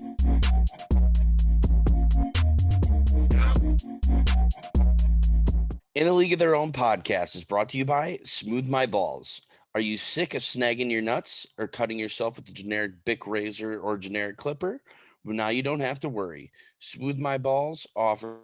In a League of Their Own podcast is brought to you by Smooth My Balls. Are you sick of snagging your nuts or cutting yourself with a generic Bic razor or generic clipper? Well, now you don't have to worry. Smooth My Balls offers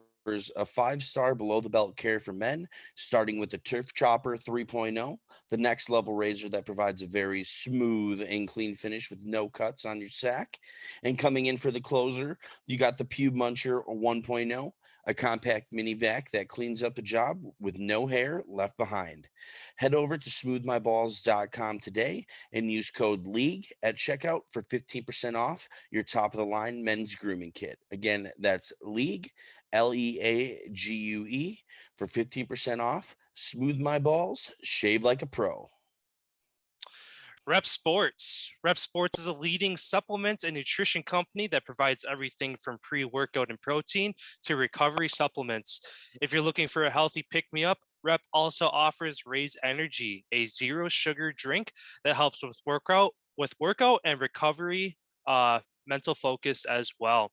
a 5-star below the belt care for men, starting with the Turf Chopper 3.0, the next level razor that provides a very smooth and clean finish with no cuts on your sack. And coming in for the closer, you got the Pube Muncher 1.0, a compact mini vac that cleans up the job with no hair left behind. Head over to smoothmyballs.com today and use code LEAGUE at checkout for 15% off your top of the line men's grooming kit. Again, that's LEAGUE, LEAGUE, for 15% off. Smooth My Balls, shave like a pro. Rep Sports. Rep Sports is a leading supplements and nutrition company that provides everything from pre-workout and protein to recovery supplements. If you're looking for a healthy pick-me-up, Rep also offers Raise Energy, a zero sugar drink that helps with workout and recovery, mental focus as well.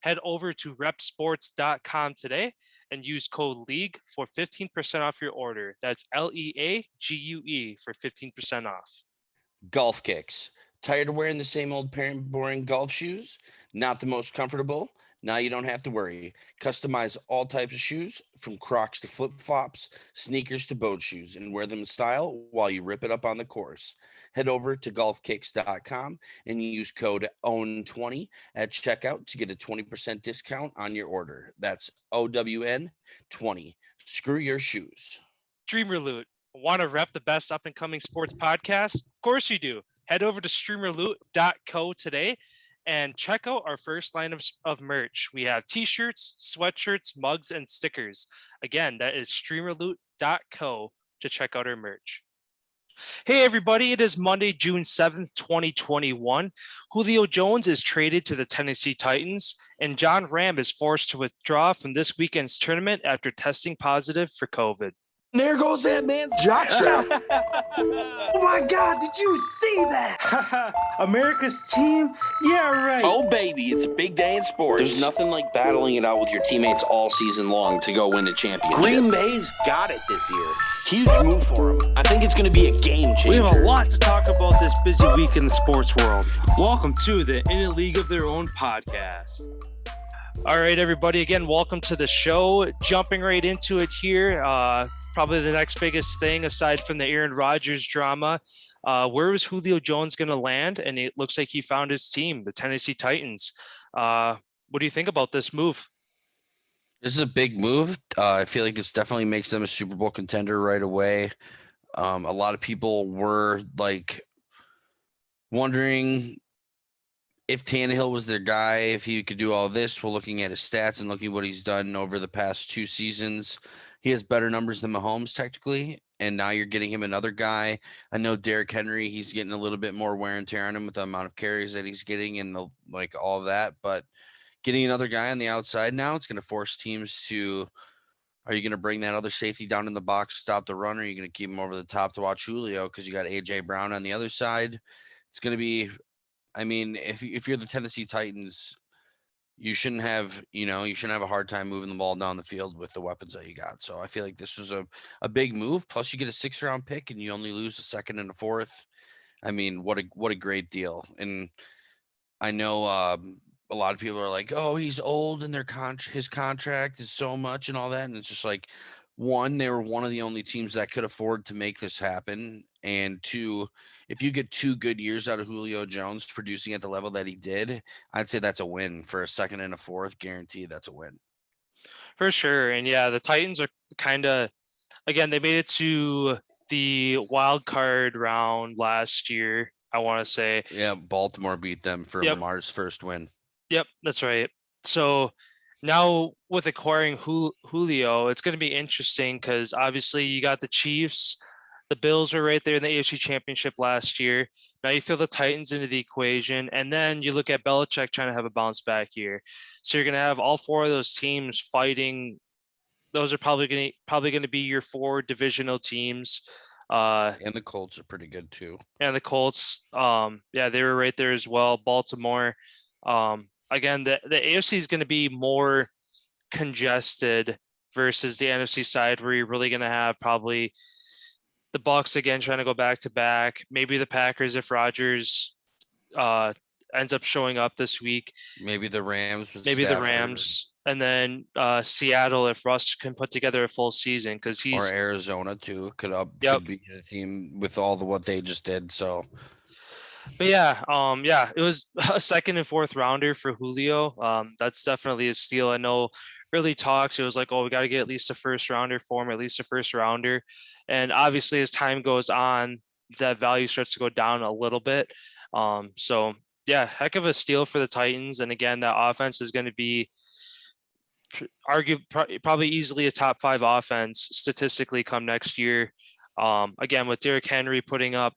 Head over to repsports.com today and use code LEAGUE for 15% off your order. That's LEAGUE for 15% off. Golf kicks. Tired of wearing the same old boring golf shoes? Not the most comfortable? Now you don't have to worry. Customize all types of shoes, from Crocs to flip-flops, sneakers to boat shoes, and wear them in style while you rip it up on the course. Head over to golfkicks.com and use code OWN20 at checkout to get a 20% discount on your order. That's OWN20. Screw your shoes. Streamer Loot. Want to rep the best up-and-coming sports podcast? Of course you do. Head over to streamerloot.co today and check out our first line of merch. We have t-shirts, sweatshirts, mugs, and stickers. Again, that is streamerloot.co to check out our merch. Hey everybody, it is Monday, June 7th, 2021. Julio Jones is traded to the Tennessee Titans, and John Rahm is forced to withdraw from this weekend's tournament after testing positive for COVID. There goes that man's jockstrap. Oh my God, did you see that? America's team? Yeah, right. Oh, baby, it's a big day in sports. There's nothing like battling it out with your teammates all season long to go win a championship. Green Bay's got it this year. Huge move for them. I think it's going to be a game changer. We have a lot to talk about this busy week in the sports world. Welcome to the In a League of Their Own podcast. All right, everybody, again, welcome to the show. Jumping right into it here. Probably the next biggest thing aside from the Aaron Rodgers drama. Where was Julio Jones going to land? And it looks like he found his team, the Tennessee Titans. What do you think about this move? This is a big move. I feel like this definitely makes them a Super Bowl contender right away. A lot of people were like wondering if Tannehill was their guy, if he could do all this. We're looking at his stats and looking at what he's done over the past 2 seasons. He has better numbers than Mahomes technically, and now you're getting him another guy. I know Derrick Henry, he's getting a little bit more wear and tear on him with the amount of carries that he's getting and all of that. But getting another guy on the outside now, it's going to force teams to. Are you going to bring that other safety down in the box to stop the run, or are you going to keep him over the top to watch Julio because you got AJ Brown on the other side? It's going to be. I mean, if you're the Tennessee Titans, you shouldn't have a hard time moving the ball down the field with the weapons that you got. So I feel like this was a big move. Plus, you get a 6th-round pick and you only lose a 2nd and a 4th. I mean, what a great deal. And I know a lot of people are like, "Oh, he's old, and his contract is so much and all that." And it's just like, one, they were one of the only teams that could afford to make this happen. And 2, if you get 2 good years out of Julio Jones producing at the level that he did, I'd say that's a win. For a 2nd and a 4th, guaranteed that's a win. For sure. And yeah, the Titans are kind of, again, they made it to the wild card round last year, I want to say. Yeah, Baltimore beat them for Lamar's first win. Yep, that's right. So now with acquiring Julio, it's going to be interesting because obviously you got the Chiefs. The Bills were right there in the AFC Championship last year. Now you throw the Titans into the equation, and then you look at Belichick trying to have a bounce back year. So you're going to have all 4 of those teams fighting. Those are probably going to be your 4 divisional teams. And the Colts are pretty good too. And the Colts, they were right there as well. Baltimore. again, the AFC is going to be more congested versus the NFC side, where you're really going to have probably the Bucs again trying to go back to back. Maybe the Packers if Rodgers ends up showing up this week. Maybe the Rams with Maybe the Stafford. Rams, and then Seattle if Russ can put together a full season, because Or he's Arizona too could Yep. be the team with all the what they just did. So But yeah, it was a second and fourth rounder for Julio. That's definitely a steal. I know early talks, it was like, oh, we got to get at least a first rounder for him, at least a first rounder. And obviously, as time goes on, that value starts to go down a little bit. So yeah, heck of a steal for the Titans. And again, that offense is going to be probably easily a top 5 offense statistically come next year. Again, with Derrick Henry putting up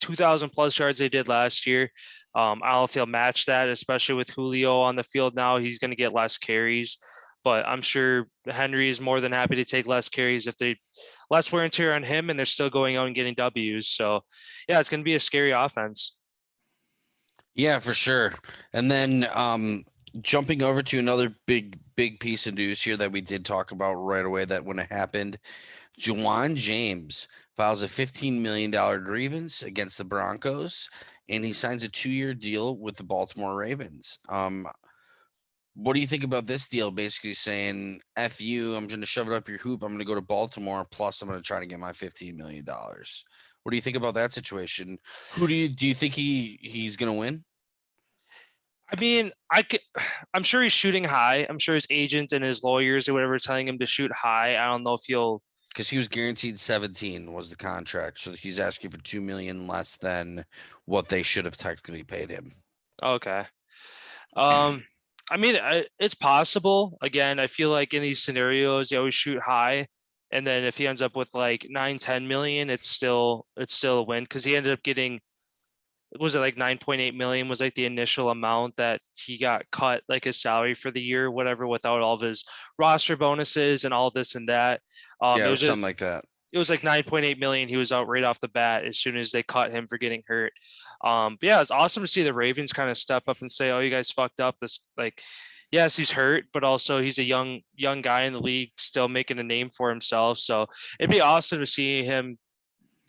2,000 plus yards they did last year. I don't know if he'll match that, especially with Julio on the field now. He's going to get less carries, but I'm sure Henry is more than happy to take less carries if they less wear and tear on him, and they're still going out and getting W's. So, yeah, it's going to be a scary offense. yeah, for sure. And then jumping over to another big piece of news here that we did talk about right away that when it happened, Juwan James files a $15 million grievance against the Broncos, and he signs a 2-year deal with the Baltimore Ravens. What do you think about this deal? Basically saying, F you, I'm going to shove it up your hoop. I'm going to go to Baltimore. Plus, I'm going to try to get my $15 million. What do you think about that situation? Who do you think he's going to win? I mean, I'm sure he's shooting high. I'm sure his agent and his lawyers or whatever are telling him to shoot high. I don't know if he'll, because he was guaranteed 17 was the contract, so he's asking for $2 million less than what they should have technically paid him. Okay. I mean, it's possible. Again, I feel like in these scenarios, you always shoot high, and then if he ends up with like 9-10 million, it's still a win, because he ended up getting, was it like 9.8 million was like the initial amount that he got cut, like his salary for the year, whatever, without all of his roster bonuses and all this and that. Yeah, It was something like that. It was like 9.8 million. He was out right off the bat as soon as they caught him for getting hurt. But yeah, it's awesome to see the Ravens kind of step up and say, "Oh, you guys fucked up." This, like, yes, he's hurt, but also he's a young guy in the league, still making a name for himself. So it'd be awesome to see him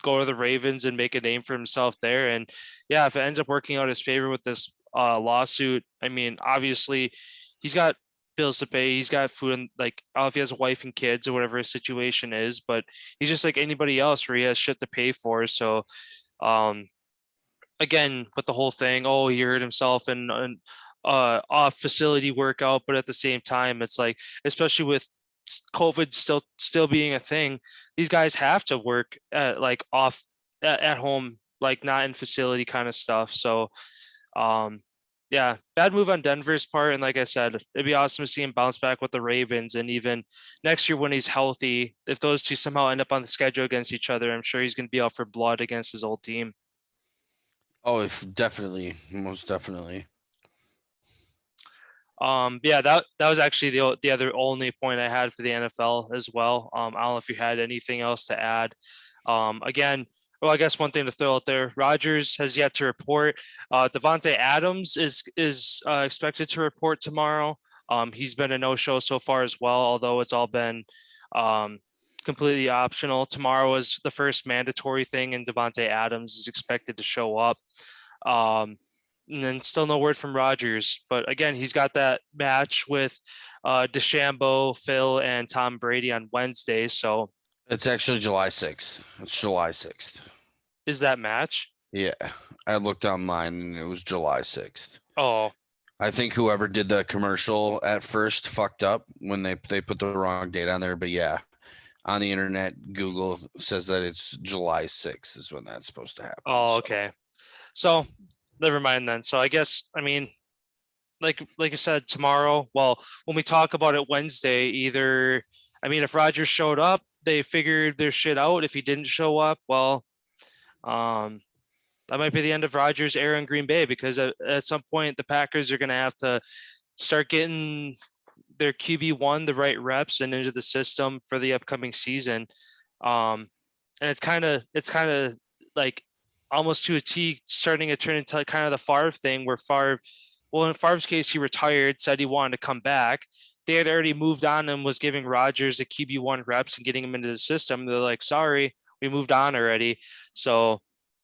go to the Ravens and make a name for himself there. And yeah, if it ends up working out his favor with this lawsuit, I mean, obviously he's got bills to pay. He's got food, and like, I don't know if he has a wife and kids or whatever his situation is, but he's just like anybody else where he has shit to pay for. So, again, with the whole thing, oh, he hurt himself in an off facility workout, but at the same time, it's like, especially with COVID still being a thing, these guys have to work at like off at home, like not in facility kind of stuff. So, yeah, bad move on Denver's part. And like I said, it'd be awesome to see him bounce back with the Ravens. And even next year when he's healthy, if those two somehow end up on the schedule against each other, I'm sure he's going to be out for blood against his old team. Oh, definitely, most definitely. Yeah, that was actually the other only point I had for the NFL as well. I don't know if you had anything else to add. Again, well, I guess one thing to throw out there, Rodgers has yet to report. Devontae Adams is expected to report tomorrow. He's been a no-show so far as well, although it's all been completely optional. Tomorrow is the first mandatory thing, and Devontae Adams is expected to show up. And then still no word from Rodgers. But again, he's got that match with DeChambeau, Phil, and Tom Brady on Wednesday. So it's actually July 6th. It's July 6th. Is that match? Yeah, I looked online and it was July 6th. Oh, I think whoever did the commercial at first fucked up when they put the wrong date on there. But yeah, on the internet, Google says that it's July 6th is when that's supposed to happen. Oh, okay. So never mind then. So I guess, I mean, like I said, tomorrow, well, when we talk about it Wednesday, either, I mean, if Rodgers showed up, they figured their shit out. If he didn't show up, well, that might be the end of Rodgers' era in Green Bay, because at some point the Packers are going to have to start getting their QB1 the right reps and into the system for the upcoming season. And it's kind of like almost to a T starting to turn into kind of the Favre thing, where Favre Well, in Favre's case, he retired, said he wanted to come back. They had already moved on and was giving Rodgers the QB1 reps and getting him into the system. They're like, sorry, we moved on already. So,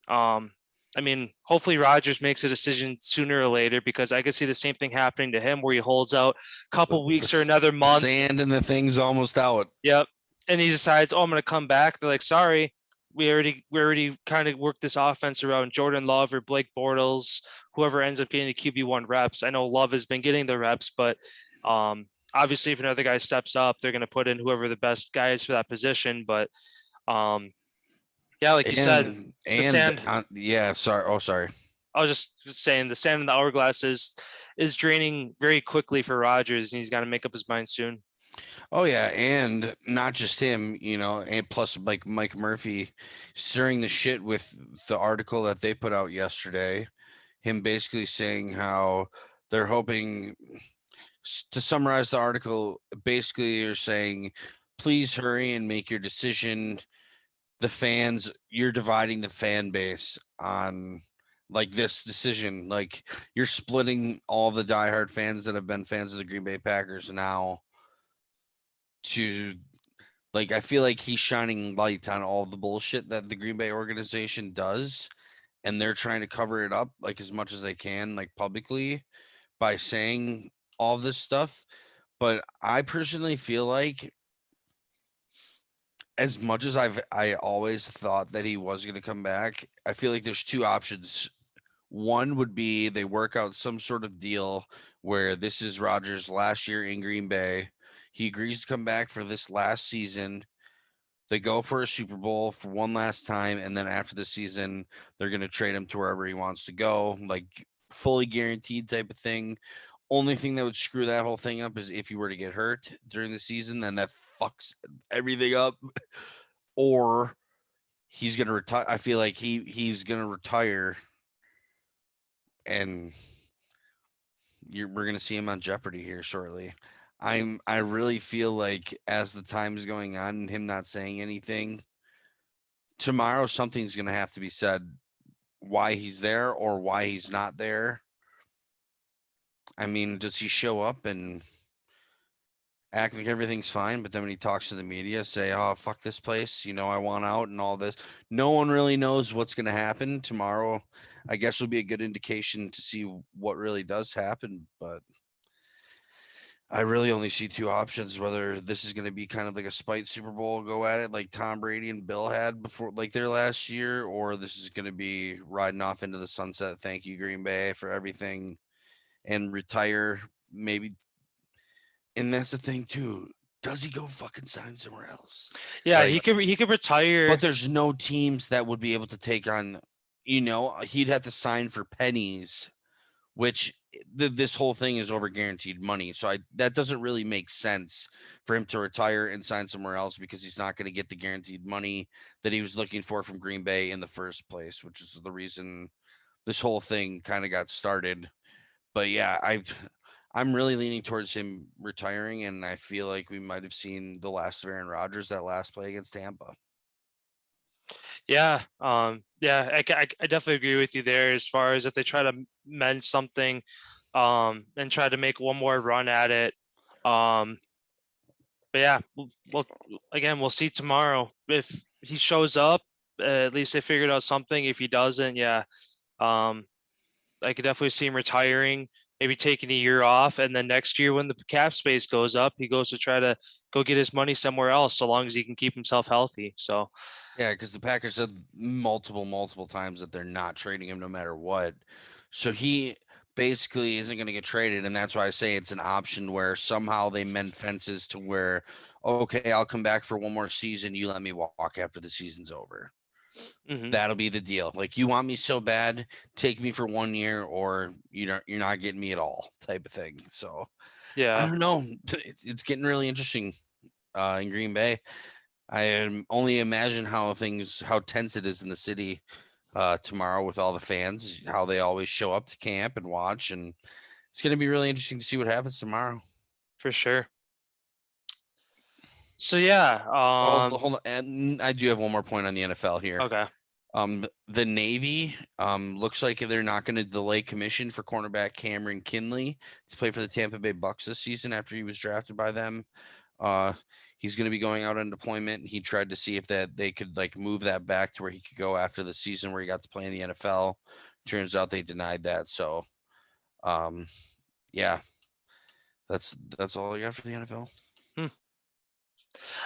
I mean, hopefully Rodgers makes a decision sooner or later, because I could see the same thing happening to him where he holds out a couple weeks or another month. Sand and the thing's almost out. Yep. And he decides, oh, I'm going to come back. They're like, sorry, we already kind of worked this offense around Jordan Love or Blake Bortles, whoever ends up getting the QB1 reps. I know Love has been getting the reps, but obviously if another guy steps up, they're going to put in whoever the best guy is for that position. But yeah, like you said, the sand. Yeah, sorry. Oh, sorry. I was just saying the sand in the hourglass is draining very quickly for Rodgers, and he's got to make up his mind soon. Oh yeah, and not just him, and plus like Mike Murphy stirring the shit with the article that they put out yesterday, him basically saying how they're hoping, to summarize the article, basically you're saying, please hurry and make your decision. The fans, you're dividing the fan base on like this decision. Like you're splitting all the diehard fans that have been fans of the Green Bay Packers now to, like, I feel like he's shining light on all the bullshit that the Green Bay organization does, and they're trying to cover it up like as much as they can, like publicly, by saying all this stuff. But I personally feel like, as much as I always thought that he was going to come back, I feel like there's two options. One would be they work out some sort of deal where this is Rodgers' last year in Green Bay. He agrees to come back for this last season. They go for a Super Bowl for one last time, and then after the season, they're going to trade him to wherever he wants to go, like fully guaranteed type of thing. Only thing that would screw that whole thing up is if he were to get hurt during the season, then that fucks everything up. Or he's going to retire. I feel like he's going to retire, and we're going to see him on Jeopardy here shortly. I really feel like as the time is going on and him not saying anything, tomorrow something's going to have to be said, why he's there or why he's not there. I mean, does he show up and act like everything's fine, but then when he talks to the media, say, oh, fuck this place, I want out and all this? No one really knows what's going to happen tomorrow. I guess will be a good indication to see what really does happen, but I really only see two options, whether this is going to be kind of like a spite Super Bowl go at it like Tom Brady and Bill had before, like their last year, or this is going to be riding off into the sunset. Thank you, Green Bay, for everything, and retire maybe. And that's the thing too. Does he go fucking sign somewhere else? Yeah, Like, he could retire. but there's no teams that would be able to take on, he'd have to sign for pennies, which this whole thing is over guaranteed money. So that doesn't really make sense for him to retire and sign somewhere else, because he's not going to get the guaranteed money that he was looking for from Green Bay in the first place, which is the reason this whole thing kind of got started. But yeah, I'm really leaning towards him retiring, and I feel like we might have seen the last of Aaron Rodgers that last play against Tampa. Yeah, I definitely agree with you there. As far as if they try to mend something, and try to make one more run at it, but yeah, we'll see tomorrow. If he shows up, at least they figured out something. If he doesn't, yeah, I could definitely see him retiring, maybe taking a year off, and then next year when the cap space goes up, he goes to try to go get his money somewhere else, so long as he can keep himself healthy. So. Yeah, because the Packers said multiple times that they're not trading him no matter what. So he basically isn't going to get traded, and that's why I say it's an option where somehow they mend fences to where, okay, I'll come back for one more season. You let me walk after the season's over. Mm-hmm. That'll be the deal. Like, you want me so bad, take me for 1 year, or you're not getting me at all, type of thing. So yeah, I don't know. It's getting really interesting in Green Bay. I only imagine how tense it is in the city tomorrow with all the fans, how they always show up to camp and watch. And it's going to be really interesting to see what happens tomorrow. For sure. So, yeah. Hold on. And I do have one more point on the NFL here. Okay. The Navy looks like they're not going to delay commission for cornerback Cameron Kinley to play for the Tampa Bay Bucks this season after he was drafted by them. He's going to be going out on deployment. He tried to see if that they could like move that back to where he could go after the season where he got to play in the NFL. Turns out they denied that. So, yeah, that's all I got for the NFL.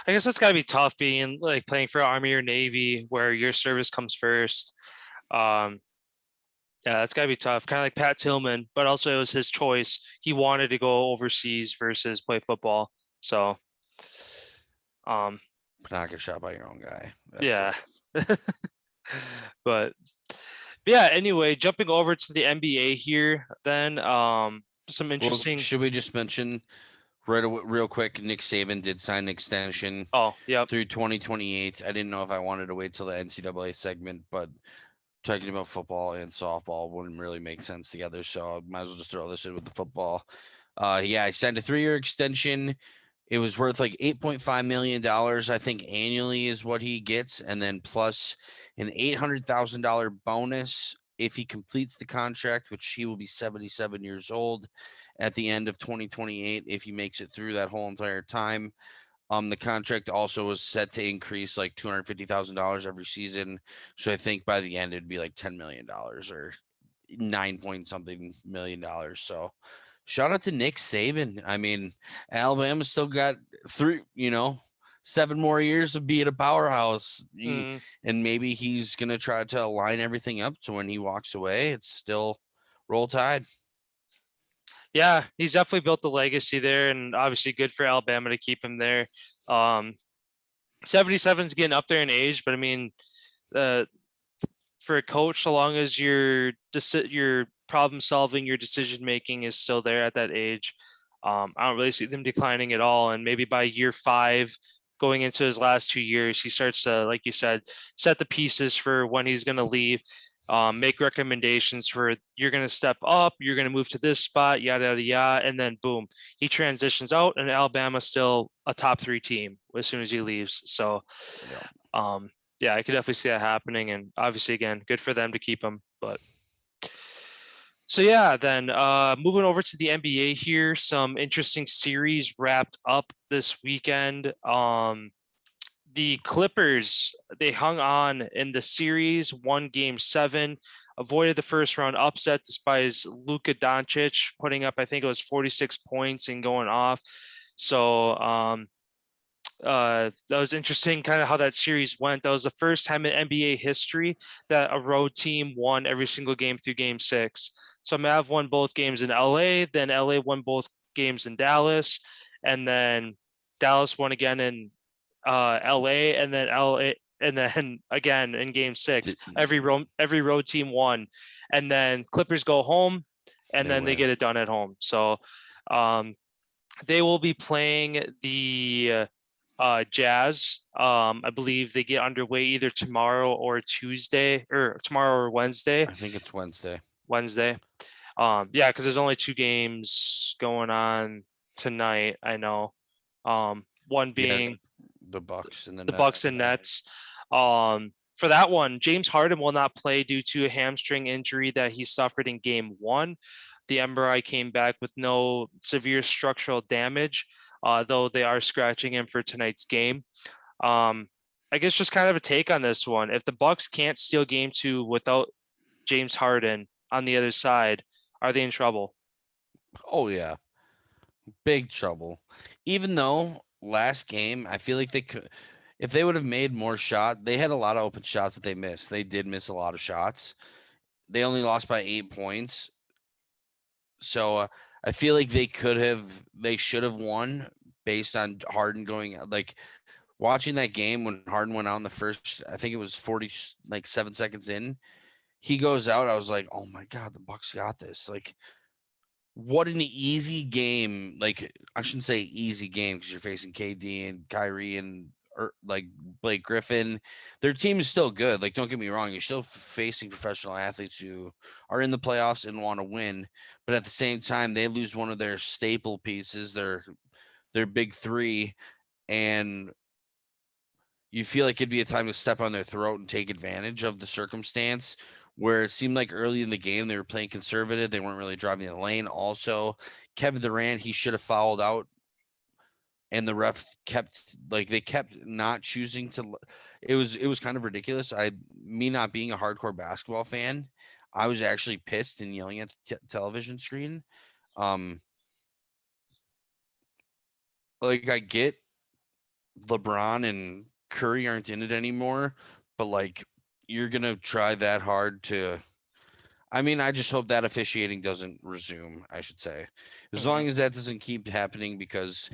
I guess that's got to be tough being like playing for Army or Navy where your service comes first. Um, yeah, that's got to be tough. Kind of like Pat Tillman, but also it was his choice. He wanted to go overseas versus play football. So, But not get shot by your own guy. Yeah. But yeah, anyway, jumping over to the NBA here, then some interesting. Well, should we just mention real quick? Nick Saban did sign an extension. Oh, yep. Through 2028. I didn't know if I wanted to wait till the NCAA segment, but talking about football and softball wouldn't really make sense together. So I might as well just throw this in with the football. Yeah, I signed a 3-year extension. It was worth like $8.5 million, I think, annually is what he gets, and then plus an $800,000 bonus if he completes the contract, which he will be 77 years old at the end of 2028 if he makes it through that whole entire time. The contract also was set to increase like $250,000 every season. So I think by the end it'd be like $10 million or 9 point something million dollars. So shout out to Nick Saban. I mean, Alabama still got 7 more years of being a powerhouse. And maybe he's going to try to align everything up to when he walks away. It's still roll tide. Yeah, he's definitely built the legacy there, and obviously good for Alabama to keep him there. 77's getting up there in age, but I mean, for a coach, so long as your problem solving, your decision making is still there at that age, I don't really see them declining at all. And maybe by year 5, going into his last 2 years, he starts to, like you said, set the pieces for when he's going to leave. Make recommendations for you're going to step up, you're going to move to this spot, yada, yada, yada. And then boom, he transitions out and Alabama's still a top 3 team as soon as he leaves. So, yeah, I could definitely see that happening. And obviously, again, good for them to keep him. But so, yeah, then moving over to the NBA here, some interesting series wrapped up this weekend. The Clippers, they hung on in the series, won game 7, avoided the first round upset despite Luka Doncic putting up, I think it was 46 points and going off. So that was interesting kind of how that series went. That was the first time in NBA history that a road team won every single game through game 6. So Mav won both games in LA, then LA won both games in Dallas, and then Dallas won again in LA, and then LA, and then again in game 6. Every road team won, and then Clippers go home, and then they get it done at home. So they will be playing the Jazz. I believe they get underway either tomorrow or Tuesday, or tomorrow or Wednesday. I think it's Wednesday. Yeah, because there's only 2 games going on tonight. I know. One being the Bucks and the Bucks and Nets. For that one, James Harden will not play due to a hamstring injury that he suffered in game 1. The MRI came back with no severe structural damage, though they are scratching him for tonight's game. I guess just kind of a take on this one. If the Bucks can't steal game 2 without James Harden on the other side, are they in trouble? Oh, yeah. Big trouble. Even though last game, I feel like they could, if they would have made more shots, they had a lot of open shots that they missed. They did miss a lot of shots. They only lost by 8 points. So I feel like they should have won based on Harden going, like watching that game when Harden went out in the first, I think it was 7 seconds in, he goes out. I was like, oh my God, the Bucks got this. Like, what an easy game. Like, I shouldn't say easy game because you're facing KD and Kyrie and like Blake Griffin. Their team is still good. Like, don't get me wrong. You're still facing professional athletes who are in the playoffs and want to win. But at the same time, they lose one of their staple pieces, their big 3. And you feel like it'd be a time to step on their throat and take advantage of the circumstance where it seemed like early in the game they were playing conservative. They weren't really driving the lane. Also, Kevin Durant, he should have fouled out, and the ref they kept not choosing to. It was kind of ridiculous. Me not being a hardcore basketball fan, I was actually pissed and yelling at the television screen. Like I get LeBron and Curry aren't in it anymore, but like you're gonna try that hard to. I mean, I just hope that officiating doesn't resume, I should say. As long as that doesn't keep happening, because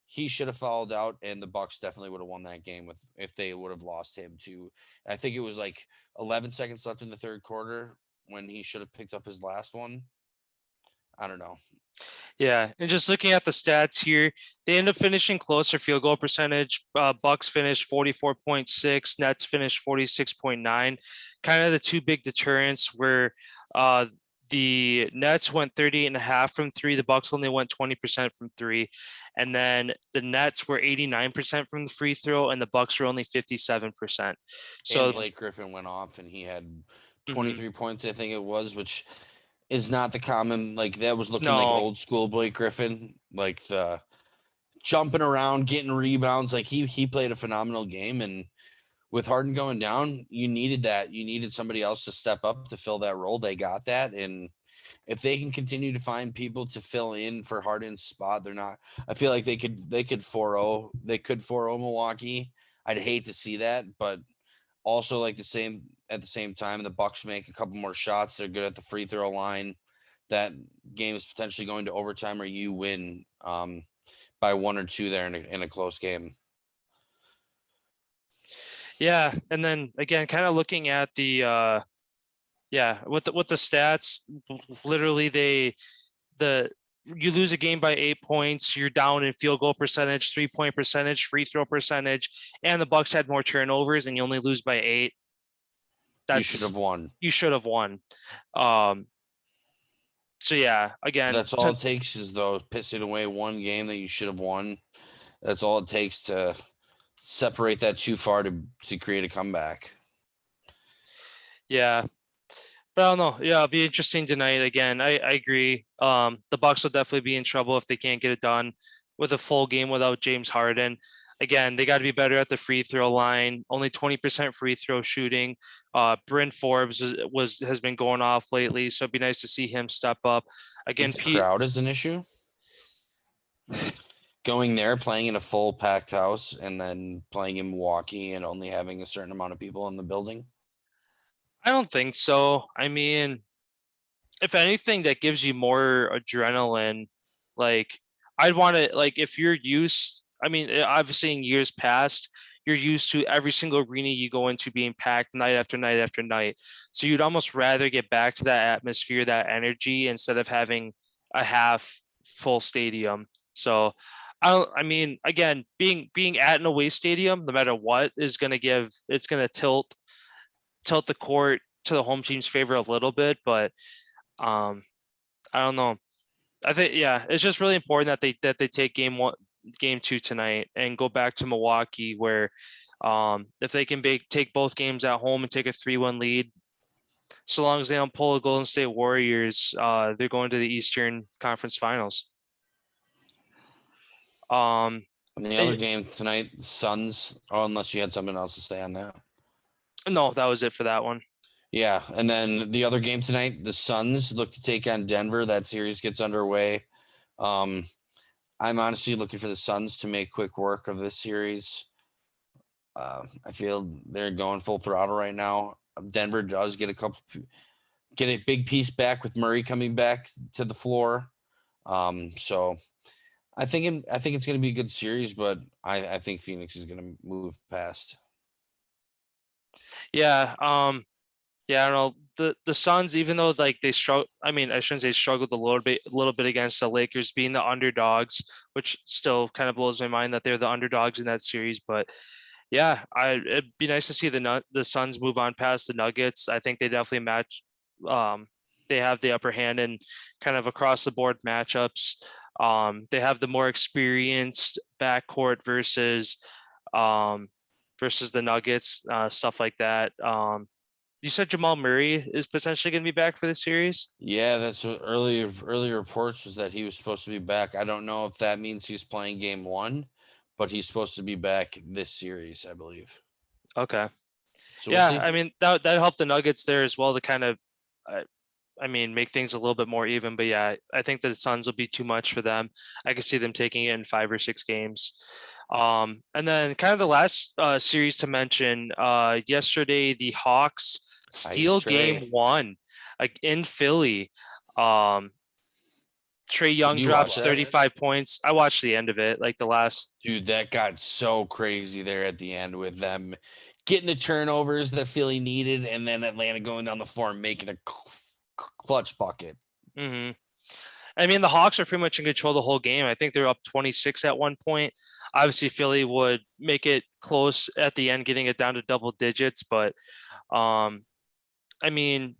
he should have fouled out and the Bucks definitely would have won that game if they would have lost him to. I think it was like 11 seconds left in the third quarter when he should have picked up his last one. I don't know. Yeah, and just looking at the stats here, they end up finishing closer field goal percentage. Bucks finished 44.6, Nets finished 46.9. Kind of the two big deterrents where the Nets went 38.5 from three, the Bucks only went 20% from three, and then the Nets were 89% from the free throw, and the Bucks were only 57%. So and Blake Griffin went off and he had 23 points, I think it was, which is not the common, like that was looking like old school Blake Griffin, like the jumping around, getting rebounds. Like he played a phenomenal game, and with Harden going down, you needed that. You needed somebody else to step up to fill that role. They got that, and if they can continue to find people to fill in for Harden's spot, they're not. I feel like they could 4-0. They could 4-0 Milwaukee. I'd hate to see that, but also like at the same time, the Bucks make a couple more shots. They're good at the free throw line. That game is potentially going to overtime, or you win by 1 or 2 there in a close game. Yeah, and then again, kind of looking at the with the stats, literally you lose a game by 8 points, you're down in field goal percentage, 3-point percentage, free throw percentage, and the Bucks had more turnovers, and you only lose by 8. You should have won. You should have won. So yeah, again, that's all it takes is though pissing away one game that you should have won. That's all it takes to separate that too far to create a comeback. Yeah. But I don't know. Yeah, it'll be interesting tonight. Again, I agree. The Bucks will definitely be in trouble if they can't get it done with a full game without James Harden. Again, they got to be better at the free throw line. Only 20% free throw shooting. Bryn Forbes has been going off lately, so it'd be nice to see him step up. Again, the crowd is an issue. Going there, playing in a full packed house, and then playing in Milwaukee and only having a certain amount of people in the building. I don't think so. I mean, if anything, that gives you more adrenaline. Like, I'd want to, like, if you're used, I mean, obviously in years past, you're used to every single arena you go into being packed night after night after night. So you'd almost rather get back to that atmosphere, that energy, instead of having a half full stadium. So, I mean, again, being at an away stadium, no matter what, is going to it's going to tilt the court to the home team's favor a little bit, but I don't know. I think it's just really important that they take game 2 tonight and go back to Milwaukee, where if they can take both games at home and take a 3-1 lead, so long as they don't pull the Golden State Warriors, they're going to the Eastern Conference Finals. And the other game tonight, Suns. Oh, unless you had something else to say on that. No, that was it for that one. Yeah, and then the other game tonight, the Suns look to take on Denver. That series gets underway. I'm honestly looking for the Suns to make quick work of this series. I feel they're going full throttle right now. Denver does get a big piece back with Murray coming back to the floor. So I think it's going to be a good series, but I think Phoenix is going to move past. Yeah. Yeah, I don't know. The Suns, even though like they struggle, I mean, I shouldn't say struggled a little bit against the Lakers being the underdogs, which still kind of blows my mind that they're the underdogs in that series. But yeah, it'd be nice to see the Suns move on past the Nuggets. I think they definitely match. They have the upper hand in kind of across the board matchups. They have the more experienced backcourt versus versus the Nuggets, stuff like that. You said Jamal Murray is potentially going to be back for the series. Yeah, that's what early reports was that he was supposed to be back. I don't know if that means he's playing game 1, but he's supposed to be back this series, I believe. Okay. So Yeah, we'll see. I mean that helped the Nuggets there as well to kind of, make things a little bit more even. But yeah, I think the Suns will be too much for them. I could see them taking it in 5 or 6 games. And then kind of the last series to mention, yesterday the Hawks steal game Trey. 1 like in Philly. Trae Young You watch drops that? 35 points. I watched the end of it, like the last. Dude, that got so crazy there at the end with them getting the turnovers that Philly needed, and then Atlanta going down the floor and making a clutch bucket. Mm-hmm. I mean, the Hawks are pretty much in control the whole game. I think they're up 26 at one point. Obviously, Philly would make it close at the end, getting it down to double digits. But, I mean,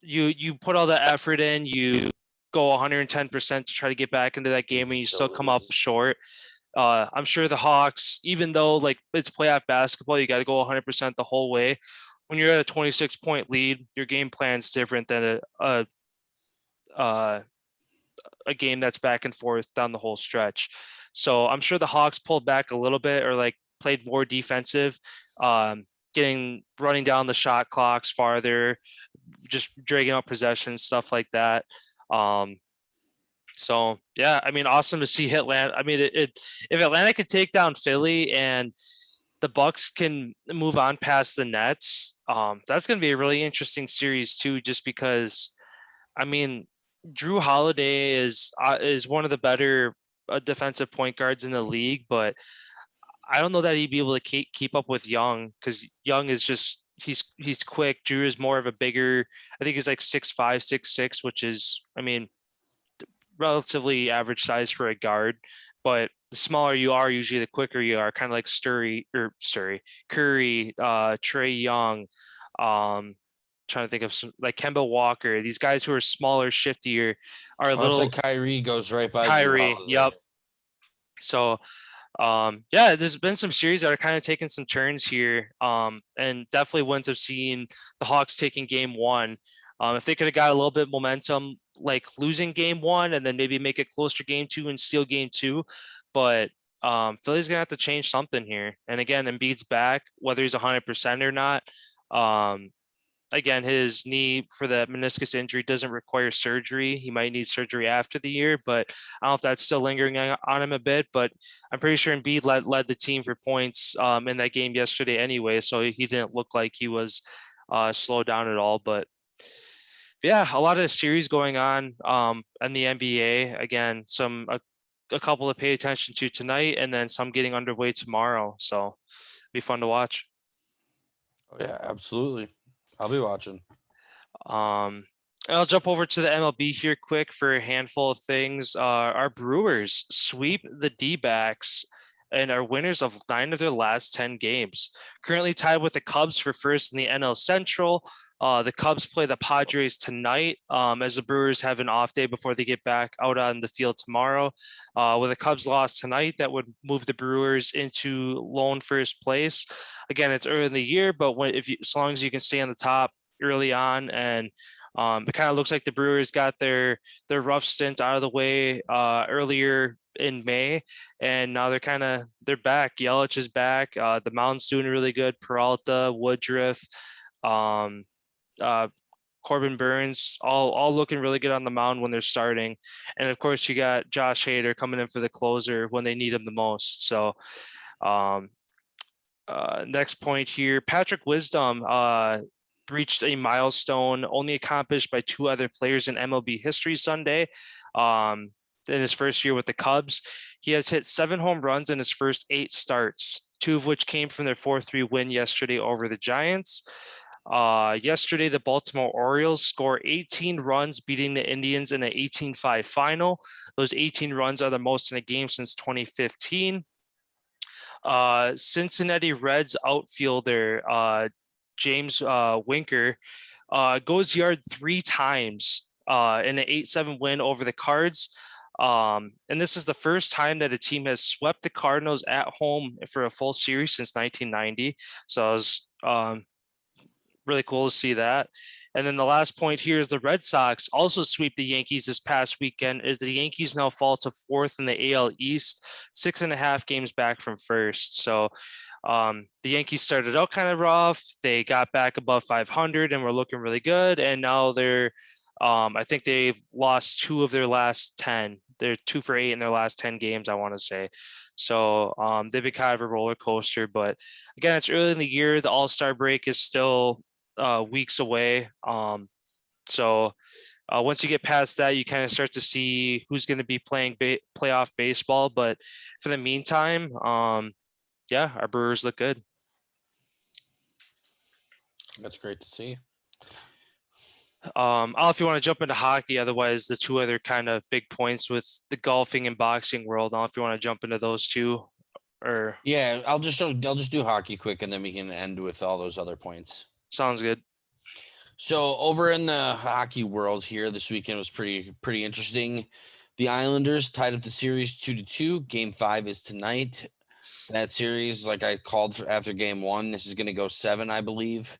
you put all that effort in, you go 110% to try to get back into that game, and you still come up short. I'm sure the Hawks, even though like it's playoff basketball, you got to go 100% the whole way. When you're at a 26-point lead, your game plan's different than a game that's back and forth down the whole stretch. So I'm sure the Hawks pulled back a little bit or like played more defensive, running down the shot clocks farther, just dragging out possessions, stuff like that. So yeah, I mean, awesome to see Atlanta. I mean, if Atlanta can take down Philly and the Bucks can move on past the Nets, that's going to be a really interesting series too. Just because, I mean, Drew Holiday is one of the better defensive point guards in the league, but I don't know that he'd be able to keep up with Young because Young is just he's quick. Drew is more of a bigger. I think he's like 6'5", 6'6", which is, I mean, relatively average size for a guard, but the smaller you are, usually the quicker you are, kind of like Curry, Trae Young, trying to think of some like Kemba Walker, these guys who are smaller, shiftier, are a little. Like Kyrie goes right by Kyrie, yep. So, yeah, there's been some series that are kind of taking some turns here, and definitely wouldn't have seen the Hawks taking game 1. If they could have got a little bit momentum, like losing game 1 and then maybe make it closer to game 2 and steal game 2. But Philly's going to have to change something here. And again, Embiid's back, whether he's 100% or not. Again, his knee for the meniscus injury doesn't require surgery. He might need surgery after the year, but I don't know if that's still lingering on him a bit. But I'm pretty sure Embiid led the team for points in that game yesterday anyway, so he didn't look like he was slowed down at all. But yeah, a lot of series going on in the NBA. Again, a couple to pay attention to tonight, and then some getting underway tomorrow. So be fun to watch. Oh yeah, absolutely. I'll be watching. I'll jump over to the MLB here quick for a handful of things. Our Brewers sweep the D-backs and are winners of 9 of their last 10 games. Currently tied with the Cubs for first in the NL Central. The Cubs play the Padres tonight, as the Brewers have an off day before they get back out on the field tomorrow. With the Cubs lost tonight, that would move the Brewers into lone first place. Again, it's early in the year, but as long as you can stay on the top early on, and it kind of looks like the Brewers got their rough stint out of the way earlier in May, and now they're back. Yelich is back. The mound's doing really good. Peralta, Woodruff, Corbin Burns, all looking really good on the mound when they're starting. And of course, you got Josh Hader coming in for the closer when they need him the most. So, next point here, Patrick Wisdom reached a milestone only accomplished by 2 other players in MLB history Sunday. In his first year with the Cubs, he has hit 7 home runs in his first 8 starts, 2 of which came from their 4-3 win yesterday over the Giants. Yesterday, the Baltimore Orioles score 18 runs, beating the Indians in an 18-5 final. Those 18 runs are the most in a game since 2015. Cincinnati Reds outfielder James Winker goes yard 3 times in an 8-7 win over the Cards. And this is the first time that a team has swept the Cardinals at home for a full series since 1990. So it was really cool to see that. And then the last point here is the Red Sox also sweep the Yankees this past weekend, as the Yankees now fall to fourth in the AL East, 6.5 games back from first. So the Yankees started out kind of rough. They got back above 500 and were looking really good. And now they're, I think they've lost 2 of their last 10. They're 2 for 8 in their last 10 games, I want to say. So they've been kind of a roller coaster. But again, it's early in the year. The All-Star break is still weeks away. So once you get past that, you kind of start to see who's going to be playing playoff baseball. But for the meantime, yeah, our Brewers look good. That's great to see. I don't know if you want to jump into hockey. Otherwise, the 2 other kind of big points with the golfing and boxing world. I don't know if you want to jump into those 2, or Yeah, I'll just do hockey quick, and then we can end with all those other points. sounds good. So over in the hockey world here, this weekend was pretty interesting. The Islanders tied up the series 2-2. Game 5 is tonight. That series, like I called for after game 1, this is going to go 7, I believe.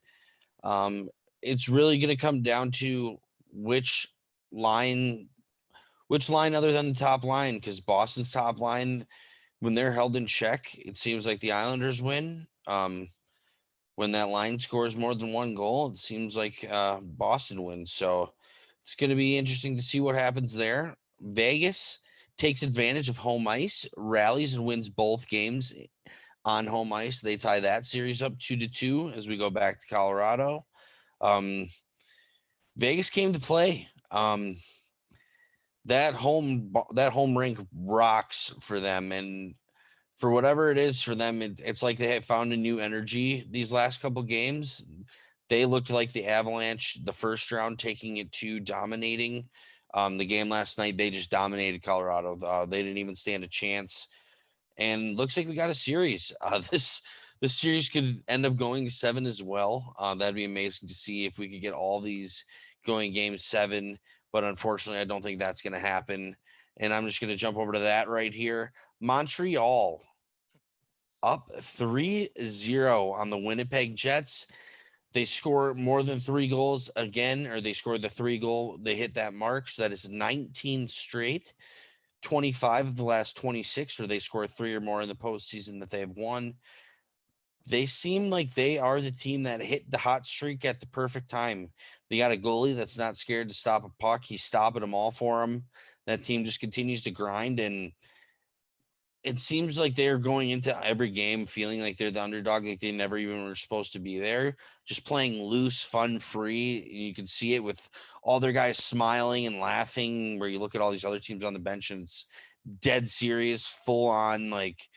It's really going to come down to which line other than the top line, because Boston's top line, when they're held in check, it seems like the Islanders win. When that line scores more than 1 goal, it seems like Boston wins. So it's going to be interesting to see what happens there. Vegas takes advantage of home ice, rallies and wins both games on home ice. They tie that series up 2-2 as we go back to Colorado. Vegas came to play. That home rink rocks for them, and for whatever it is for them, it's like they have found a new energy these last couple games. They looked like the Avalanche the first round, taking it to dominating. The game last night, they just dominated Colorado. They didn't even stand a chance. And looks like we got a series. This series could end up going 7 as well. That'd be amazing to see if we could get all these going game 7. But unfortunately, I don't think that's going to happen. And I'm just going to jump over to that right here. Montreal up 3-0 on the Winnipeg Jets. They score more than 3 goals again, or they scored the 3 goal. They hit that mark. So that is 19 straight, 25 of the last 26, where they score 3 or more in the postseason that they've won. They seem like they are the team that hit the hot streak at the perfect time. They got a goalie that's not scared to stop a puck. He's stopping them all for them. That team just continues to grind, and it seems like they're going into every game feeling like they're the underdog, like they never even were supposed to be there, just playing loose, fun, free. You can see it with all their guys smiling and laughing, where you look at all these other teams on the bench and it's dead serious, full on, like,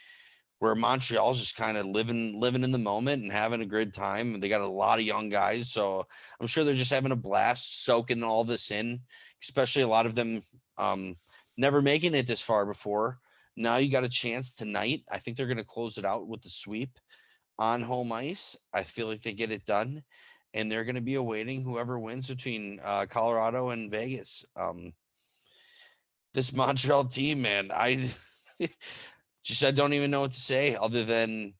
where Montreal's just kind of living in the moment and having a good time. They got a lot of young guys, so I'm sure they're just having a blast soaking all this in, especially a lot of them never making it this far before. Now you got a chance tonight. I think they're going to close it out with the sweep on home ice. I feel like they get it done, and they're going to be awaiting whoever wins between Colorado and Vegas. This Montreal team, man, I don't even know what to say other than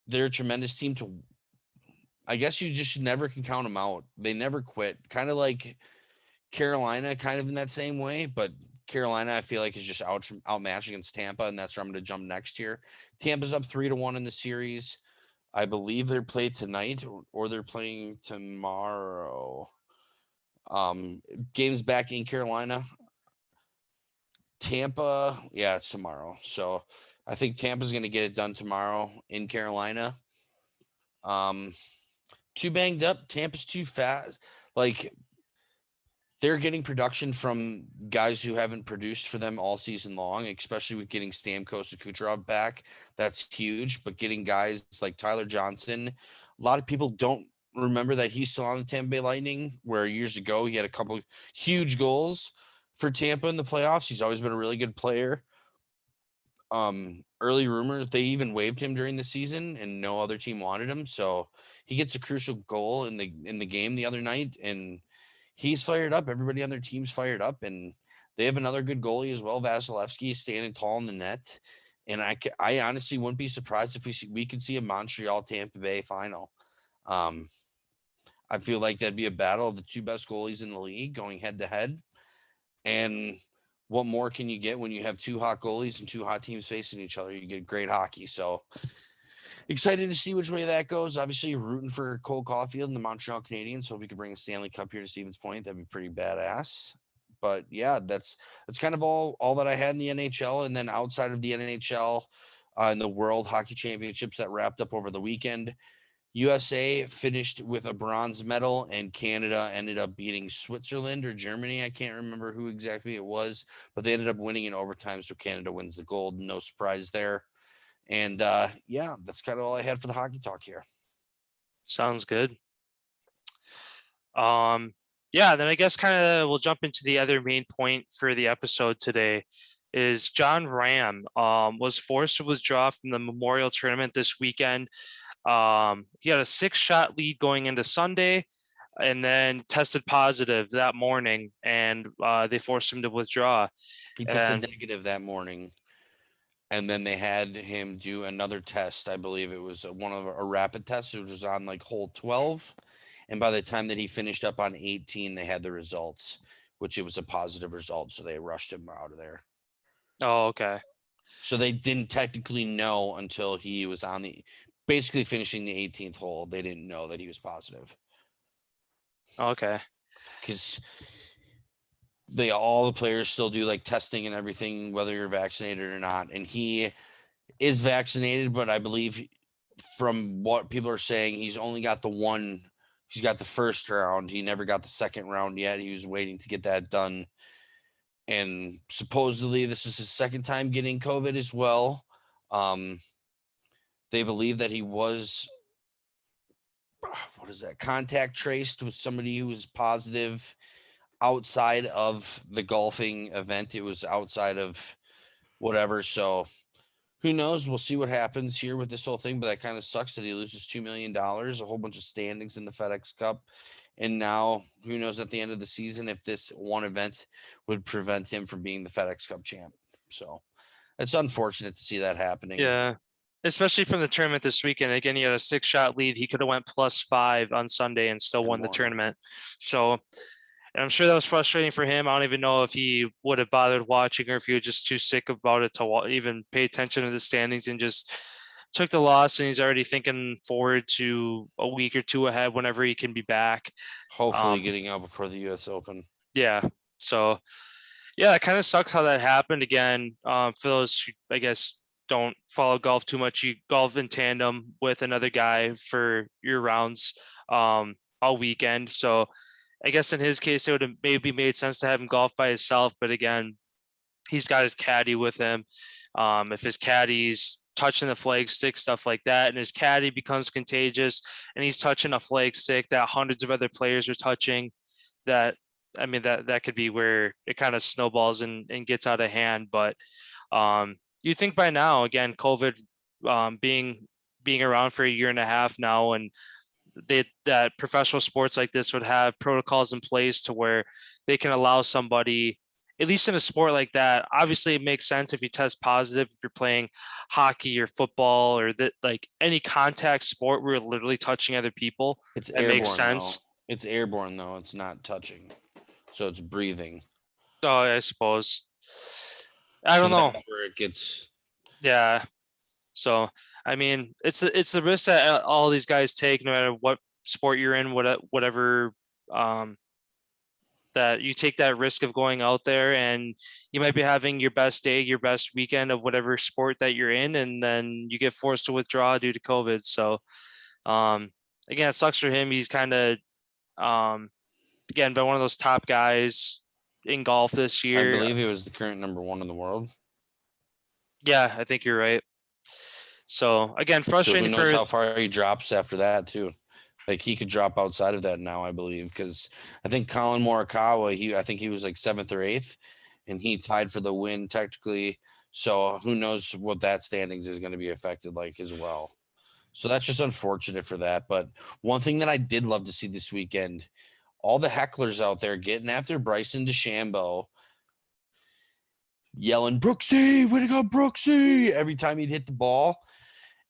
they're a tremendous team to. I guess you just never can count them out. They never quit. Kind of like Carolina, kind of in that same way, but Carolina, I feel like, is just outmatched against Tampa, and that's where I'm going to jump next here. Tampa's up 3-1 in the series. I believe they're played tonight, or they're playing tomorrow. Games back in Carolina. Tampa, yeah, it's tomorrow. So I think Tampa's going to get it done tomorrow in Carolina. Too banged up. Tampa's too fast. Like, they're getting production from guys who haven't produced for them all season long, especially with getting Stamkos and Kucherov back. That's huge. But getting guys like Tyler Johnson, a lot of people don't remember that he's still on the Tampa Bay Lightning, where years ago he had a couple huge goals for Tampa in the playoffs. He's always been a really good player. Early rumors, they even waived him during the season and no other team wanted him. So he gets a crucial goal in the game the other night, and he's fired up. Everybody on their team's fired up, and they have another good goalie as well. Vasilevsky is standing tall in the net, and I honestly wouldn't be surprised if we could see a Montreal Tampa Bay final. I feel like that'd be a battle of the two best goalies in the league going head to head. And what more can you get when you have two hot goalies and two hot teams facing each other? You get great hockey. So excited to see which way that goes. Obviously, rooting for Cole Caulfield and the Montreal Canadiens, so we could bring a Stanley Cup here to Stevens Point. That'd be pretty badass. But yeah, that's kind of all that I had in the NHL. And then outside of the NHL, in the World Hockey Championships that wrapped up over the weekend, USA finished with a bronze medal, and Canada ended up beating Switzerland or Germany. I can't remember who exactly it was, but they ended up winning in overtime. So Canada wins the gold. No surprise there. And yeah, that's kind of all I had for the hockey talk here. Sounds good. Yeah, then I guess kind of we'll jump into the other main point for the episode today is John Rahm was forced to withdraw from the Memorial Tournament this weekend. He had a 6-shot lead going into Sunday and then tested positive that morning, and they forced him to withdraw. He tested negative that morning, and then they had him do another test. I believe it was a rapid test, which was on like hole 12. And by the time that he finished up on 18, they had the results, which it was a positive result. So they rushed him out of there. Oh, okay. So they didn't technically know until he was basically finishing the 18th hole. They didn't know that he was positive. Okay. Because all the players still do like testing and everything, whether you're vaccinated or not. And he is vaccinated, but I believe from what people are saying, he's only got he's got the first round. He never got the second round yet. He was waiting to get that done. And supposedly this is his second time getting COVID as well. They believe that he was, contact traced with somebody who was positive outside of the golfing event. It was outside of whatever. So who knows? We'll see what happens here with this whole thing. But that kind of sucks that he loses $2 million, a whole bunch of standings in the FedEx Cup. And now who knows at the end of the season if this one event would prevent him from being the FedEx Cup champ. So it's unfortunate to see that happening. Yeah. Especially from the tournament this weekend. Again, he had a 6-shot lead. He could have went +5 on Sunday and still won the tournament. So, and I'm sure that was frustrating for him. I don't even know if he would have bothered watching or if he was just too sick about it to even pay attention to the standings and just took the loss. And he's already thinking forward to a week or two ahead whenever he can be back. Hopefully getting out before the U.S. Open. Yeah. So, yeah, it kind of sucks how that happened. Again, for those who, I guess, don't follow golf too much, you golf in tandem with another guy for your rounds all weekend. So I guess in his case, it would have maybe made sense to have him golf by himself. But again, he's got his caddy with him. If his caddy's touching the flag stick, stuff like that, and his caddy becomes contagious and he's touching a flag stick that hundreds of other players are touching, that could be where it kind of snowballs and gets out of hand. But you think by now, again, COVID being around for a year and a half now, and that professional sports like this would have protocols in place to where they can allow somebody, at least in a sport like that. Obviously, it makes sense if you test positive, if you're playing hockey or football or like any contact sport where you're literally touching other people. It makes sense. Though. It's airborne, though. It's not touching. So it's breathing. Oh, I suppose. I don't know. That's where it gets. Yeah. So, I mean, it's the risk that all these guys take, no matter what sport you're in, whatever, that you take that risk of going out there, and you might be having your best day, your best weekend of whatever sport that you're in, and then you get forced to withdraw due to COVID. So, again, it sucks for him. He's kind of, again, been one of those top guys in golf this year. I believe he was the current number 1 in the world. Yeah, I think you're right. So again, frustrating. So who knows how far he drops after that too? Like he could drop outside of that now, I believe, because I think Collin Morikawa, I think he was like 7th or 8th, and he tied for the win technically. So who knows what that standings is going to be affected like as well. So that's just unfortunate for that. But one thing that I did love to see this weekend, all the hecklers out there getting after Bryson DeChambeau, yelling, Brooksy, way to go, Brooksy, every time he'd hit the ball.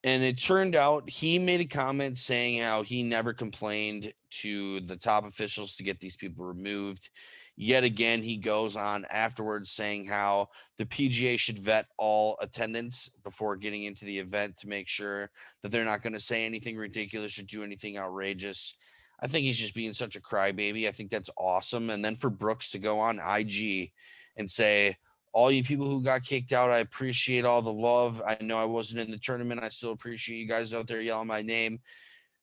And it turned out he made a comment saying how he never complained to the top officials to get these people removed. Yet again, he goes on afterwards saying how the PGA should vet all attendance before getting into the event to make sure that they're not going to say anything ridiculous or do anything outrageous. I think he's just being such a crybaby. I think that's awesome. And then for Brooks to go on IG and say, all you people who got kicked out, I appreciate all the love. I know I wasn't in the tournament. I still appreciate you guys out there yelling my name.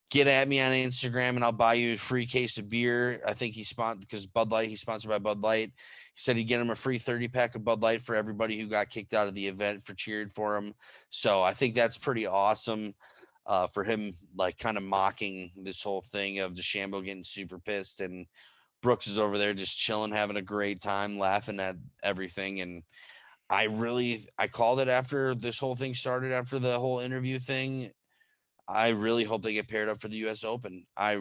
Get at me on Instagram and I'll buy you a free case of beer. I think he's sponsored because Bud Light, he's sponsored by Bud Light. He said he'd get him a free 30-pack of Bud Light for everybody who got kicked out of the event for cheering for him. So I think that's pretty awesome for him, like kind of mocking this whole thing of DeChambeau getting super pissed, and Brooks is over there just chilling, having a great time, laughing at everything. And I called it after this whole thing started, after the whole interview thing. I really hope they get paired up for the U.S. Open. I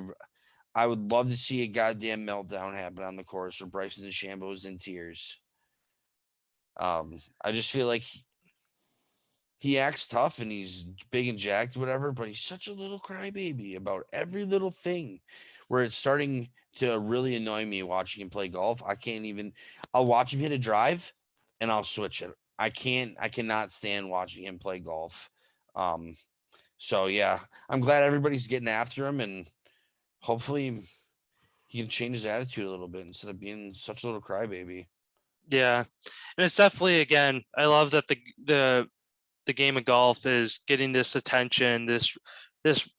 would love to see a goddamn meltdown happen on the course where Bryson DeChambeau is in tears. I just feel like he acts tough and he's big and jacked, whatever, but he's such a little crybaby about every little thing, where it's starting to really annoy me watching him play golf. I'll watch him hit a drive and I'll switch it. I cannot stand watching him play golf. So yeah, I'm glad everybody's getting after him, and hopefully he can change his attitude a little bit instead of being such a little crybaby. Yeah, and it's definitely, again, I love that the game of golf is getting this attention, this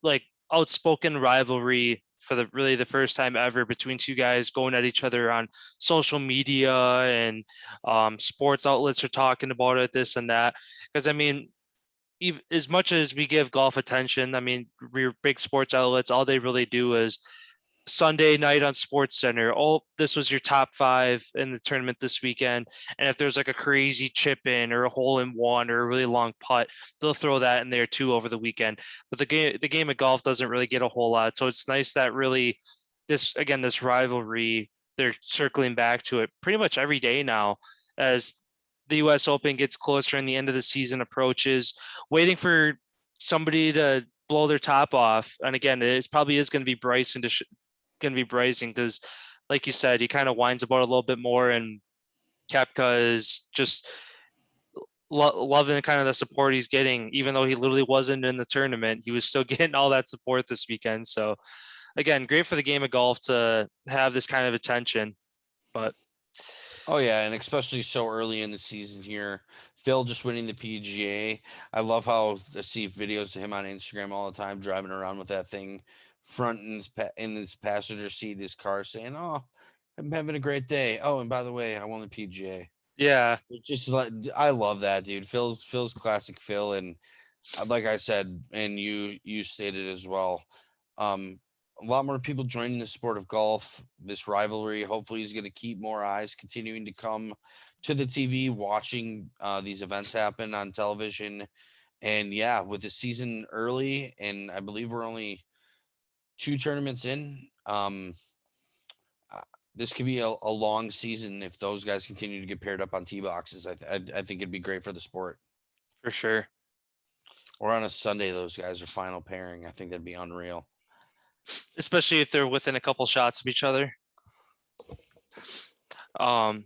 like outspoken rivalry for the first time ever between two guys going at each other on social media, and sports outlets are talking about it, this and that. Because I mean, as much as we give golf attention, I mean, we're big sports outlets, all they really do is Sunday night on Sports Center, oh, this was your top 5 in the tournament this weekend. And if there's like a crazy chip in or a hole in one or a really long putt, they'll throw that in there too over the weekend. But the game of golf doesn't really get a whole lot. So it's nice that really this rivalry, they're circling back to it pretty much every day now as the US Open gets closer and the end of the season approaches, waiting for somebody to blow their top off. And again, it probably is going to be Bryson because, like you said, he kind of whines about it a little bit more, and Koepka is just loving kind of the support he's getting, even though he literally wasn't in the tournament. He was still getting all that support this weekend. So again, great for the game of golf to have this kind of attention. But oh yeah, and especially so early in the season here. Phil just winning the PGA. I love how I see videos of him on Instagram all the time, driving around with that thing front in his passenger seat of his car, saying, "Oh, I'm having a great day. Oh, and by the way, I won the PGA." yeah, Just like, I love that, dude. Phil's classic Phil, and like I said, and you stated as well, a lot more people joining the sport of golf. This rivalry hopefully is going to keep more eyes continuing to come to the TV, watching these events happen on television. And yeah, with the season early, and I believe we're only 2 tournaments in, this could be a long season if those guys continue to get paired up on tee boxes. I think it'd be great for the sport. for sure. Or on a Sunday, those guys are final pairing. I think that'd be unreal. Especially if they're within a couple shots of each other. But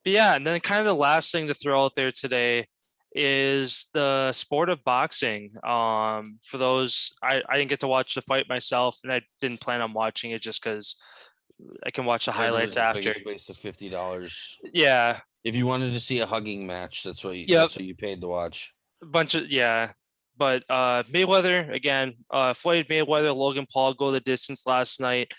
yeah, and then kind of the last thing to throw out there today is the sport of boxing. For those, I didn't get to watch the fight myself, and I didn't plan on watching it just because I can watch the highlights after. Waste of $50. Yeah, If you wanted to see a hugging match, that's what you paid to watch. a bunch of But Mayweather again, Floyd Mayweather, Logan Paul go the distance last night.